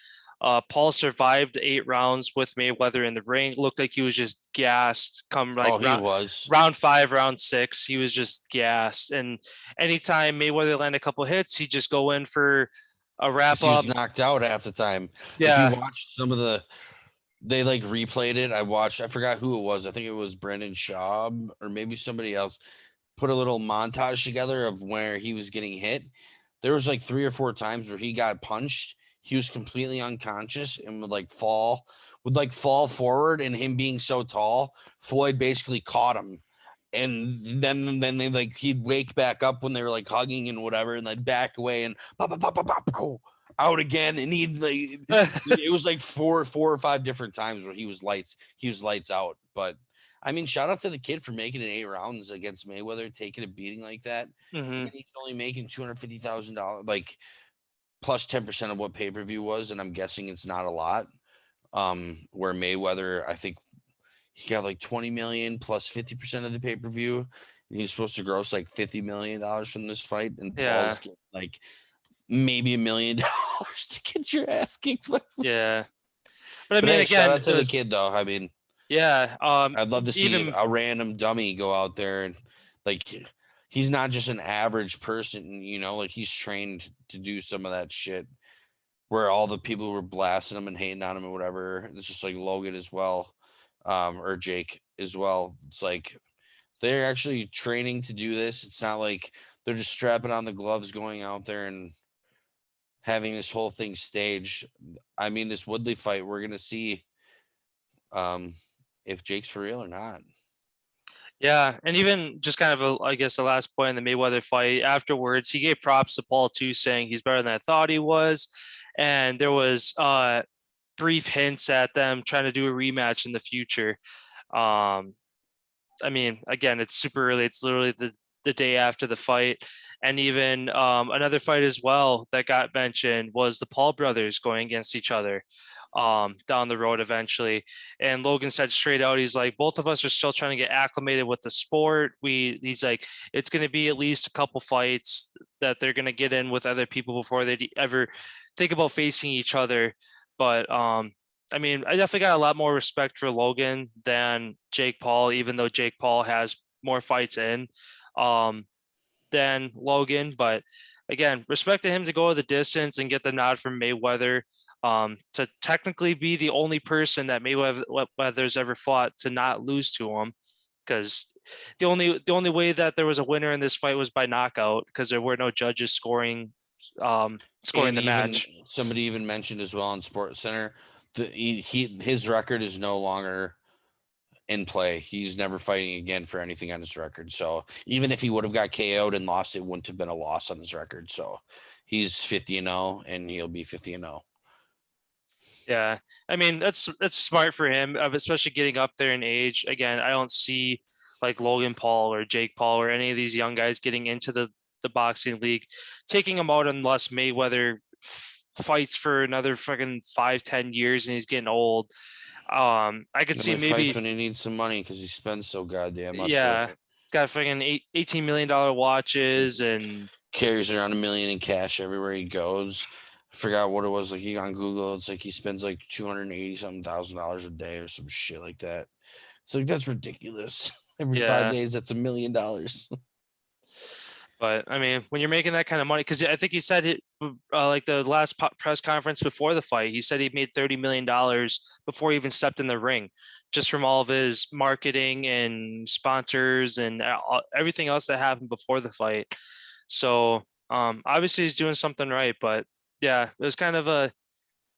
Paul survived 8 rounds with Mayweather in the ring. Looked like he was just gassed. Round 5, round 6, he was just gassed. And anytime Mayweather landed a couple hits, he'd just go in for a wrap up. He was knocked out half the time. Yeah. If you watched some of they like replayed it. I forgot who it was. I think it was Brendan Schaub or maybe somebody else. Put a little montage together of where he was getting hit. There was like 3 or 4 times where he got punched. he was completely unconscious and would fall forward, and him being so tall, Floyd basically caught him. And then they he'd wake back up when they were hugging and whatever, and then back away and pop, pop, pop, pop, pop, pop, out again. And it was four or five different times where he was lights out. But I mean, shout out to the kid for making it 8 rounds against Mayweather, taking a beating like that. And he's only making $250,000, plus 10% of what pay-per-view was, and I'm guessing it's not a lot. Where Mayweather, I think he got 20 million plus 50% of the pay-per-view, and he's supposed to gross $50 million from this fight, and Paul's getting maybe $1 million to get your ass kicked. Yeah. But I mean, hey, again, shout out to the kid though. I mean, yeah. I'd love to see even a random dummy go out there and he's not just an average person, he's trained to do some of that shit where all the people who were blasting him and hating on him or whatever. It's just Logan as well, or Jake as well. It's they're actually training to do this. It's not they're just strapping on the gloves, going out there and having this whole thing staged. I mean, this Woodley fight, we're gonna see if Jake's for real or not. Yeah, and even just kind of I guess the last point in the Mayweather fight afterwards, he gave props to Paul too, saying he's better than I thought he was, and there was brief hints at them trying to do a rematch in the future. I mean, again, it's super early. It's literally the day after the fight. And even another fight as well that got mentioned was the Paul brothers going against each other down the road eventually. And Logan said straight out, he's like, both of us are still trying to get acclimated with the sport. He's like, it's going to be at least a couple fights that they're going to get in with other people before they ever think about facing each other. But I mean, I definitely got a lot more respect for Logan than Jake Paul, even though Jake Paul has more fights in than Logan. But again, respect to him to go the distance and get the nod from Mayweather, to technically be the only person that Mayweather's ever fought to not lose to him, because the only way that there was a winner in this fight was by knockout, because there were no judges scoring the match. Somebody even mentioned as well on Sports Center his record is no longer in play. He's never fighting again for anything on his record. So even if he would have got KO'd and lost, it wouldn't have been a loss on his record. So he's 50-0 and he'll be 50-0. Yeah, I mean that's smart for him, especially getting up there in age. Again, I don't see Logan Paul or Jake Paul or any of these young guys getting into the boxing league, taking them out unless Mayweather fights for another fucking 5-10 years and he's getting old. I could see maybe fights when he needs some money because he spends so goddamn much. Yeah, he's got fucking $18 million watches and carries around $1 million in cash everywhere he goes. I forgot what it was. He on Google, it's he spends $280,000 a day or some shit like that. So that's ridiculous. Every 5 days, that's $1 million. But I mean, when you're making that kind of money, because I think he said it the last press conference before the fight, he said he made $30 million before he even stepped in the ring, just from all of his marketing and sponsors and everything else that happened before the fight. So obviously he's doing something right. But yeah, it was kind of a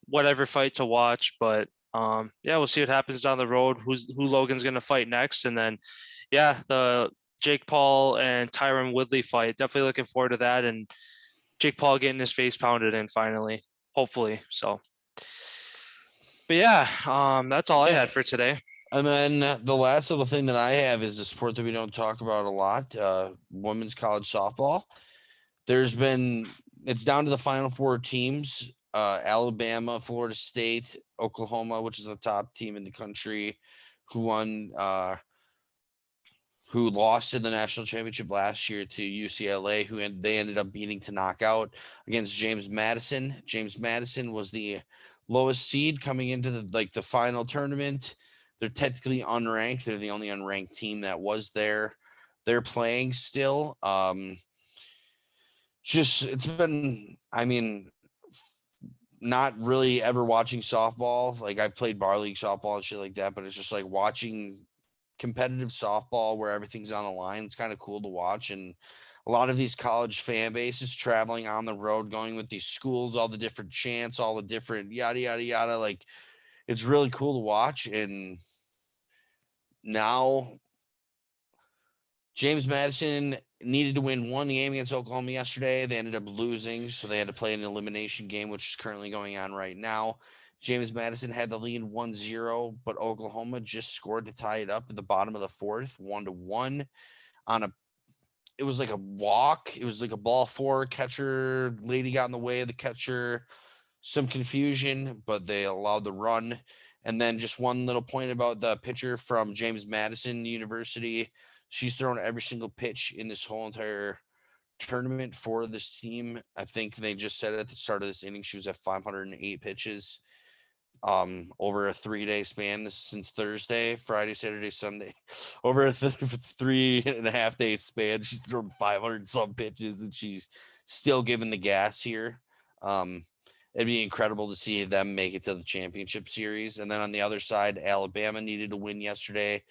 whatever fight to watch. But yeah, we'll see what happens down the road. Who Logan's gonna fight next, and then the Jake Paul and Tyron Woodley fight. Definitely looking forward to that, and Jake Paul getting his face pounded in finally, hopefully. So, but yeah, that's all I had for today. And then the last little thing that I have is a sport that we don't talk about a lot: women's college softball. It's down to the final 4 teams: Alabama, Florida State, Oklahoma, which is the top team in the country, who won. Who lost in the national championship last year to UCLA, they ended up beating to knockout against James Madison. James Madison was the lowest seed coming into the final tournament. They're technically unranked. They're the only unranked team that was there. They're playing still. It's been, I mean, not really ever watching softball. I've played bar league softball and shit like that, but it's just watching competitive softball where everything's on the line. It's kind of cool to watch, and a lot of these college fan bases traveling on the road, going with these schools, all the different chants, all the different yada, yada, yada. Like, it's really cool to watch. And now James Madison needed to win one game against Oklahoma yesterday. They ended up losing, so they had to play an elimination game, which is currently going on right now. James Madison had the lead 1-0, but Oklahoma just scored to tie it up at the bottom of the fourth, 1-1 on it was like a walk. It was like a ball four. Catcher lady got in the way of the catcher. Some confusion, but they allowed the run. And then just one little point about the pitcher from James Madison University. She's thrown every single pitch in this whole entire tournament for this team. I think they just said at the start of this inning she was at 508 pitches over a 3-day span. This is since Thursday, Friday, Saturday, Sunday. Over a 3.5 day span, she's thrown 500 some pitches, and she's still giving the gas here. It'd be incredible to see them make it to the championship series. And then on the other side, Alabama needed to win yesterday.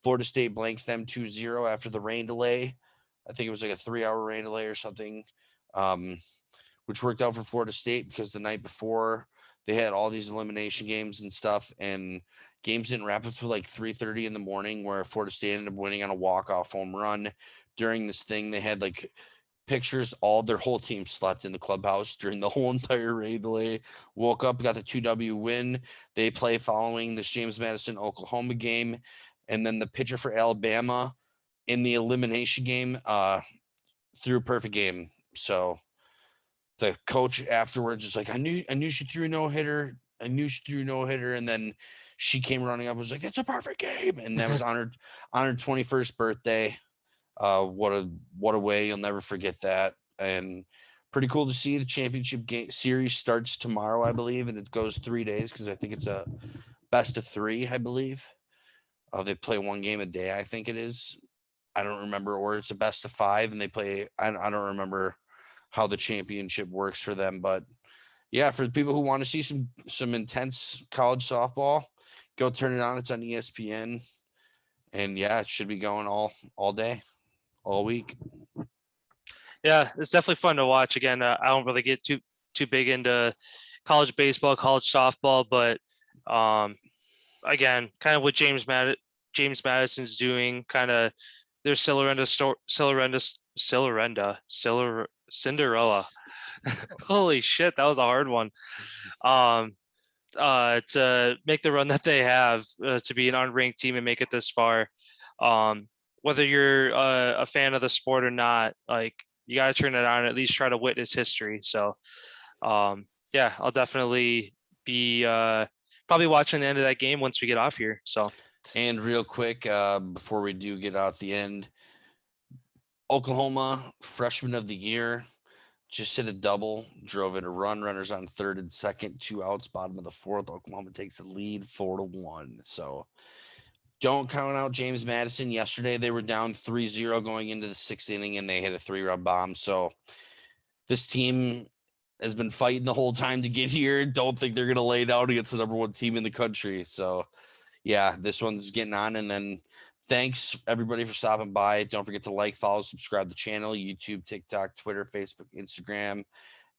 Florida State blanks them 2-0 after the rain delay. I think it was like a 3-hour rain delay or something, which worked out for Florida State because the night before they had all these elimination games and stuff, and games didn't wrap up till like 3:30 in the morning, where Florida State ended up winning on a walk-off home run. During this thing, they had like pictures, their whole team slept in the clubhouse during the whole entire rain delay. Woke up, got the 2-W win. They play following this James Madison Oklahoma game, and then the pitcher for Alabama in the elimination game threw a perfect game. So the coach afterwards is like, I knew she threw a no-hitter. I knew she threw a no-hitter. And then she came running up and was like, it's a perfect game. And that was on her 21st birthday. What a way. You'll never forget that. And pretty cool to see. The championship game series starts tomorrow, I believe, and it goes 3 days because I think it's a best of 3, I believe. They play one game a day, I think it is. I don't remember, or it's a best of 5, and they play. I don't remember how the championship works for them, but yeah, for the people who want to see some intense college softball, go turn it on. It's on ESPN, and yeah, it should be going all day, all week. Yeah, it's definitely fun to watch. Again, I don't really get too big into college baseball, college softball, but again, kind of what James Madison's doing, kind of their Cinderella. Holy shit, that was a hard one. To make the run that they have, to be an unranked team and make it this far. Whether you're a fan of the sport or not, like, you got to turn it on and at least try to witness history. So, yeah, I'll definitely be probably watching the end of that game once we get off here. So, and real quick, before we do get out the end, Oklahoma freshman of the year just hit a double, drove in a run, runners on third and second, 2 outs, bottom of the fourth. Oklahoma takes the lead 4-1. So don't count out James Madison. Yesterday they were down 3-0 going into the 6th inning, and they hit a 3-run bomb. So this team has been fighting the whole time to get here. Don't think they're going to lay down against the number 1 team in the country. So yeah, this one's getting on. And then thanks everybody for stopping by. Don't forget to like, follow, subscribe to the channel, YouTube, TikTok, Twitter, Facebook, Instagram,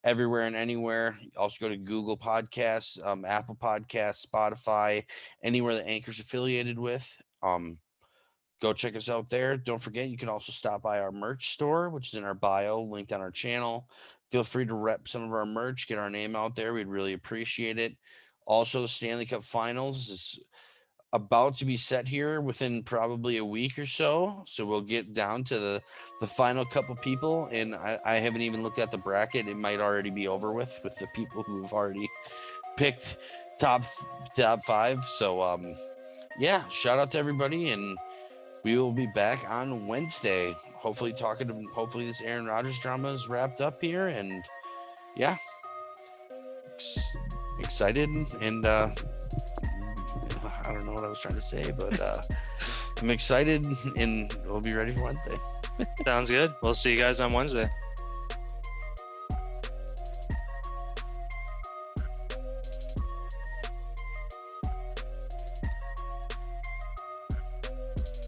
everywhere and anywhere. Also go to Google Podcasts, Apple Podcasts, Spotify, anywhere that Anchor's affiliated with. Go check us out there. Don't forget, you can also stop by our merch store, which is in our bio, linked on our channel. Feel free to rep some of our merch, get our name out there. We'd really appreciate it. Also, the Stanley Cup Finals is about to be set here within probably a week or so. So we'll get down to the final couple people. And I haven't even looked at the bracket. It might already be over with the people who've already picked top 5. So yeah, shout out to everybody, and we will be back on Wednesday. Hopefully this Aaron Rodgers drama is wrapped up here, and yeah, excited, and I don't know what I was trying to say, but I'm excited, and we'll be ready for Wednesday. Sounds good. We'll see you guys on Wednesday.